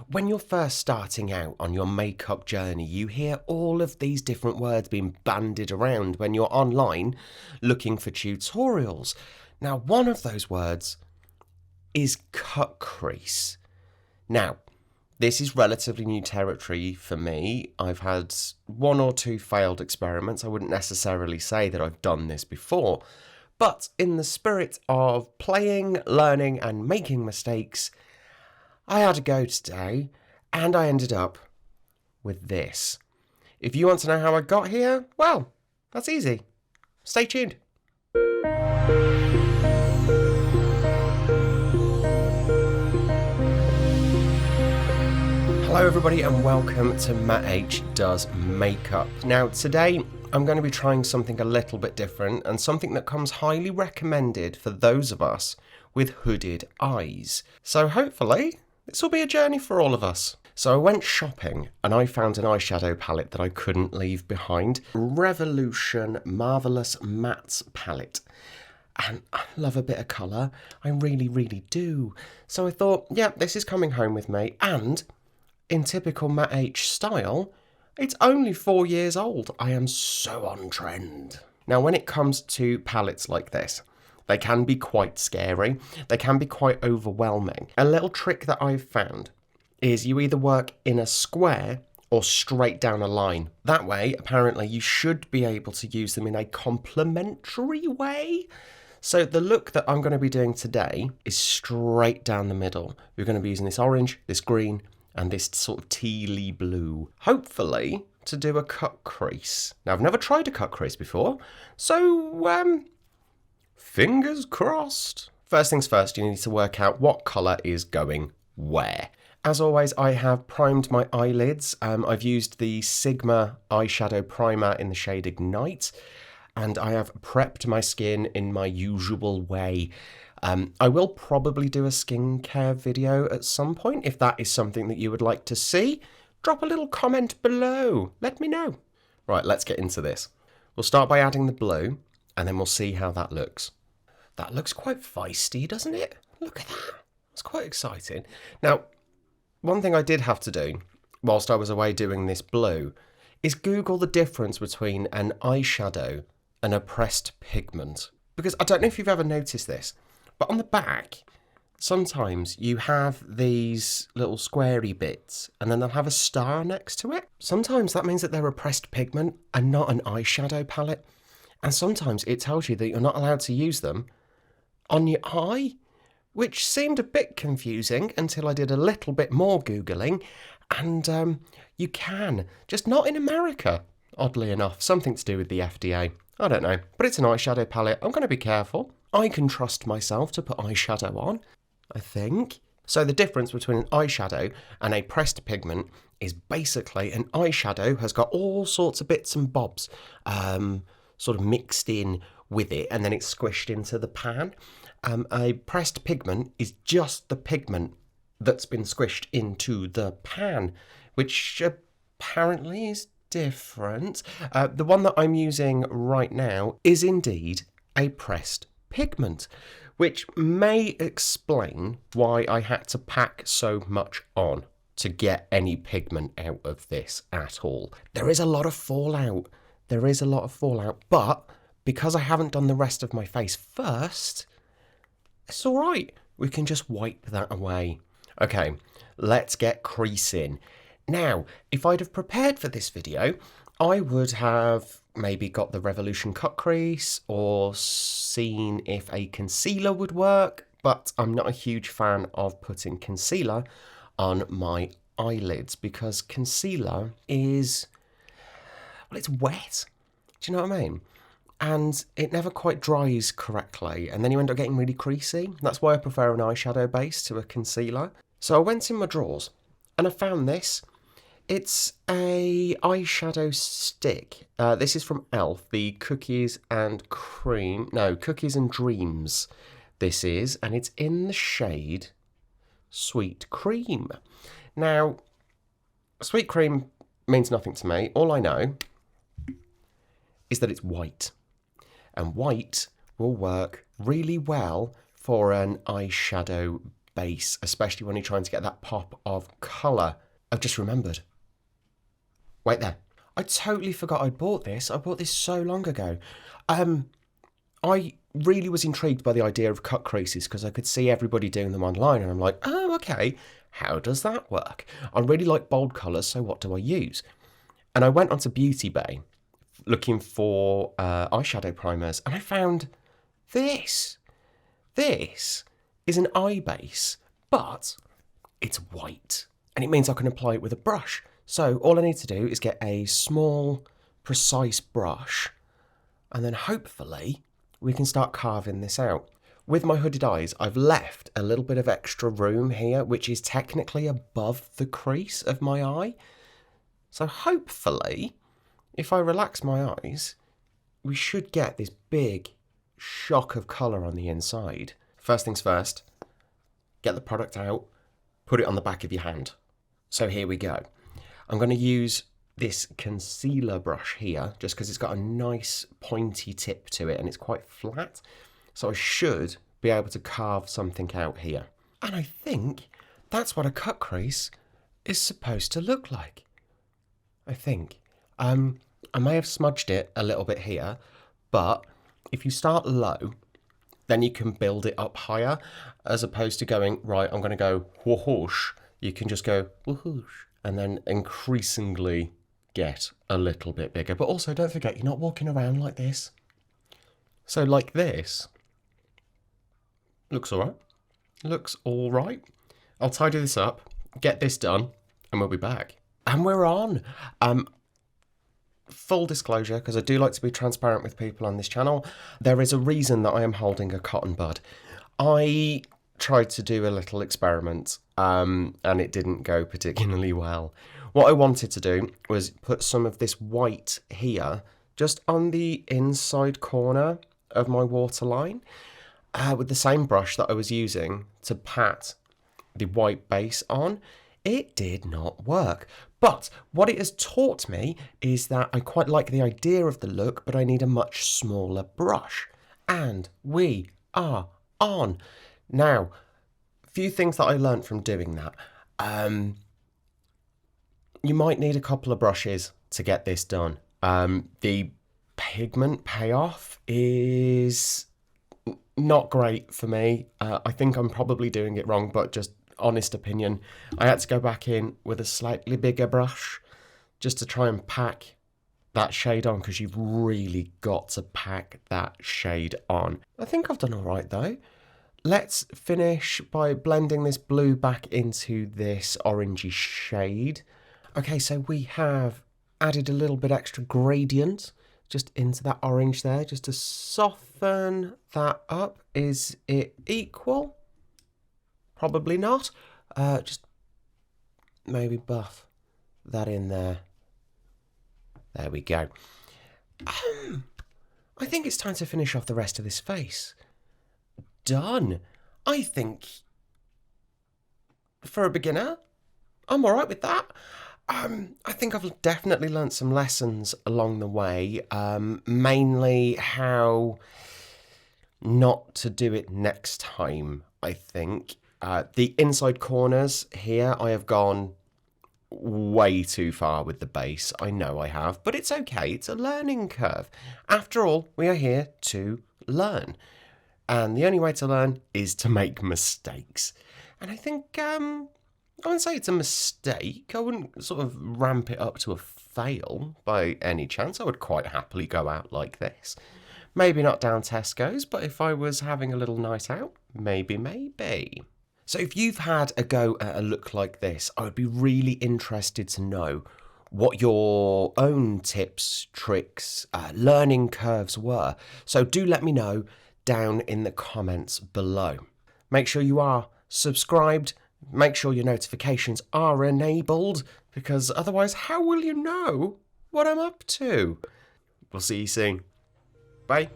When you're first starting out on your makeup journey, you hear all of these different words being bandied around when you're online looking for tutorials. Now, one of those words is cut crease. Now, this is relatively new territory for me. I've had one or two failed experiments. I wouldn't necessarily say that I've done this before, but in the spirit of playing, learning, and making mistakes, I had a go today, and I ended up with this. If you want to know how I got here, well, that's easy. Stay tuned. Hello everybody and welcome to Matt H Does Makeup. Now today I'm going to be trying something a little bit different and something that comes highly recommended for those of us with hooded eyes. So hopefully this will be a journey for all of us. So I went shopping and I found an eyeshadow palette that I couldn't leave behind. Revolution Marvelous Mattes palette. And I love a bit of colour. I really, really do. So I thought, yeah, this is coming home with me. And in typical Matt H style, it's only 4 years old. I am so on trend. Now, when it comes to palettes like this, they can be quite scary. They can be quite overwhelming. A little trick that I've found is you either work in a square or straight down a line. That way, apparently, you should be able to use them in a complementary way. So the look that I'm going to be doing today is straight down the middle. We're going to be using this orange, this green, and this sort of tealy blue, hopefully to do a cut crease. Now, I've never tried a cut crease before, so fingers crossed. First things first, you need to work out what colour is going where. As always, I have primed my eyelids. I've used the Sigma eyeshadow primer in the shade Ignite, and I have prepped my skin in my usual way. I will probably do a skincare video at some point. If that is something that you would like to see, drop a little comment below. Let me know. Right, let's get into this. We'll start by adding the blue, and then we'll see how that looks. That looks quite feisty, doesn't it? Look at that. It's quite exciting. Now, one thing I did have to do whilst I was away doing this blue is Google the difference between an eyeshadow and a pressed pigment. Because I don't know if you've ever noticed this, but on the back, sometimes you have these little squarey bits and then they'll have a star next to it. Sometimes that means that they're a pressed pigment and not an eyeshadow palette. And sometimes it tells you that you're not allowed to use them on your eye, which seemed a bit confusing until I did a little bit more Googling. And you can, just not in America, oddly enough. Something to do with the FDA. I don't know, but it's an eyeshadow palette. I'm going to be careful. I can trust myself to put eyeshadow on, I think. So the difference between an eyeshadow and a pressed pigment is basically an eyeshadow has got all sorts of bits and bobs sort of mixed in with it, and then it's squished into the pan. A pressed pigment is just the pigment that's been squished into the pan, which apparently is different. The one that I'm using right now is indeed a pressed pigment, which may explain why I had to pack so much on to get any pigment out of this at all. There is a lot of fallout. But because I haven't done the rest of my face first, it's all right. We can just wipe that away. Okay, let's get creasing. Now, if I'd have prepared for this video, I would have maybe got the Revolution cut crease or seen if a concealer would work, but I'm not a huge fan of putting concealer on my eyelids because concealer is, well, it's wet. Do you know what I mean? And it never quite dries correctly, and then you end up getting really creasy. That's why I prefer an eyeshadow base to a concealer. So I went in my drawers and I found this. It's a eyeshadow stick. This is from e.l.f. the Cookies and Dreams. This is, and it's in the shade Sweet Cream. Now, Sweet Cream means nothing to me. All I know is that it's white. And white will work really well for an eyeshadow base, especially when you're trying to get that pop of colour. I've just remembered. Wait there. I totally forgot I'd bought this. I bought this so long ago. I really was intrigued by the idea of cut creases because I could see everybody doing them online, and I'm like, oh, okay, how does that work? I really like bold colours, so what do I use? And I went onto Beauty Bay looking for eyeshadow primers, and I found this. This is an eye base, but it's white, and it means I can apply it with a brush. So all I need to do is get a small, precise brush, and then hopefully we can start carving this out. With my hooded eyes, I've left a little bit of extra room here, which is technically above the crease of my eye. So hopefully, if I relax my eyes, we should get this big shock of colour on the inside. First things first, get the product out, put it on the back of your hand. So here we go. I'm going to use this concealer brush here, just because it's got a nice pointy tip to it and it's quite flat. So I should be able to carve something out here. And I think that's what a cut crease is supposed to look like. I think. I may have smudged it a little bit here, but if you start low, then you can build it up higher, as opposed to going, right, I'm going to go whoosh. You can just go whoosh, and then increasingly get a little bit bigger. But also, don't forget, you're not walking around like this. So like this, looks all right. Looks all right. I'll tidy this up, get this done, and we'll be back. And we're on. Full disclosure, because I do like to be transparent with people on this channel, there is a reason that I am holding a cotton bud. I tried to do a little experiment, and it didn't go particularly well. What I wanted to do was put some of this white here, just on the inside corner of my waterline, with the same brush that I was using to pat the white base on. It did not work. But what it has taught me is that I quite like the idea of the look, but I need a much smaller brush. And we are on. Now, a few things that I learned from doing that. You might need a couple of brushes to get this done. The pigment payoff is not great for me. I think I'm probably doing it wrong, but just honest opinion. I had to go back in with a slightly bigger brush just to try and pack that shade on, because you've really got to pack that shade on. I think I've done all right though. Let's finish by blending this blue back into this orangey shade. Okay, so we have added a little bit extra gradient just into that orange there, just to soften that up. Is it equal? Probably not. Just maybe buff that in there. There we go. I think it's time to finish off the rest of this face. Done. I think for a beginner, I'm all right with that. I think I've definitely learnt some lessons along the way, mainly how not to do it next time, I think. The inside corners here, I have gone way too far with the base. I know I have, but it's okay. It's a learning curve. After all, we are here to learn. And the only way to learn is to make mistakes. And I think, I wouldn't say it's a mistake. I wouldn't sort of ramp it up to a fail by any chance. I would quite happily go out like this. Maybe not down Tesco's, but if I was having a little night out, maybe. So if you've had a go at a look like this, I would be really interested to know what your own tips, tricks, learning curves were. So do let me know down in the comments below. Make sure you are subscribed. Make sure your notifications are enabled, because otherwise how will you know what I'm up to? We'll see you soon. Bye.